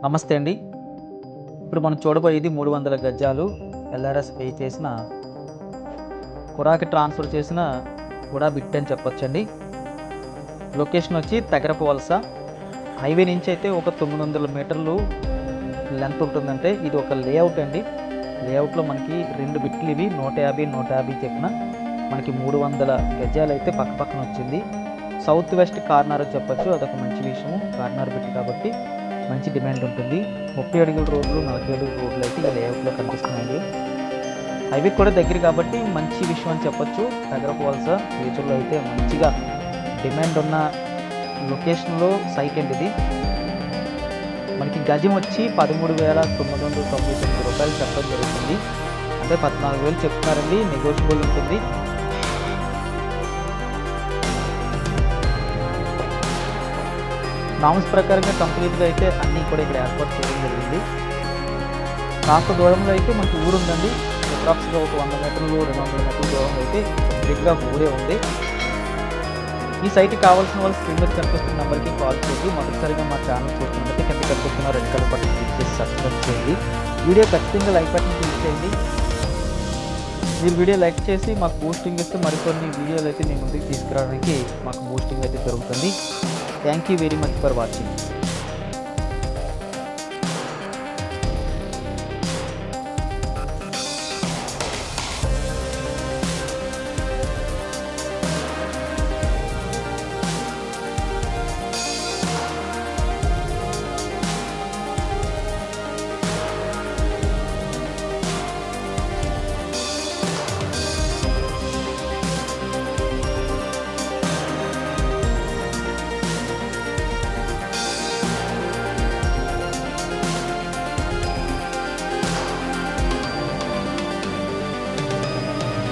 నమస్తే అండి. ఇప్పుడు మనం చూడబోయేది 300 గజాలు ఎల్ఆర్ఎస్ పే చేసిన కురాకి ట్రాన్స్ఫర్ చేసిన కూడా బిట్ అని చెప్పొచ్చండి. లొకేషన్ వచ్చి తెగరపు వలస. హైవే నుంచి అయితే ఒక 900 మీటర్లు లెంత్ ఉంటుందంటే ఇది ఒక లేఅవుట్ అండి. లేఅవుట్లో మనకి 2 బిట్లు ఇవి 150, 150 చెప్పిన మనకి 300 గజాలు అయితే పక్కన వచ్చింది. సౌత్ వెస్ట్ కార్నర్ చెప్పొచ్చు, అదొక మంచి విషయం. కార్నర్ బిట్ కాబట్టి మంచి డిమాండ్ ఉంటుంది. 30 అడుగుల రోడ్లు 40 అడుగుల రోడ్లు అయితే ఈ లేఅవుట్లో కనిపిస్తున్నాయి. హైవే కూడా దగ్గర కాబట్టి మంచి విషయం అని చెప్పొచ్చు. తెగరపు వలస ఫ్యూచర్లో అయితే మంచిగా డిమాండ్ ఉన్న లొకేషన్లో సైట్ అండి ఇది. మనకి గజం వచ్చి 13,999 రూపాయలు చెప్పడం జరుగుతుంది. అంటే 14,000 చెప్తున్నారండి, నెగోషియబుల్ ఉంటుంది. నామ్స్ ప్రకారంగా కంప్లీట్గా అయితే అన్నీ కూడా ఇక్కడ ఏర్పాటు చేయడం జరిగింది. కాస్త దూరంలో అయితే మనకి ఊరు ఉందండి. అప్రాక్స్గా ఒక 100 మీటర్లు 200 మీటర్ల దూరంలో అయితే కంప్లీట్గా ఊరే ఉంది. ఈ సైట్ కావాల్సిన వాళ్ళు స్క్రీన్ మీద కనిపిస్తున్న నెంబర్కి కాల్ చేసి మొదటిసారిగా మా ఛానల్ చూస్తున్నట్లయితే కింద కనిపిస్తున్న రెడ్ కలర్ బటన్ క్లిక్ చేసి సబ్స్క్రైబ్ చేయండి. వీడియో ఖచ్చితంగా లైక్ బటన్ క్లిక్ చేయండి. మీరు వీడియో లైక్ చేసి మాకు బూస్టింగ్ ఇస్తే మరికొన్ని వీడియోలు అయితే మీ ముందుకు తీసుకురావడానికి మాకు బూస్టింగ్ అయితే జరుగుతుంది. Thank you very much for watching.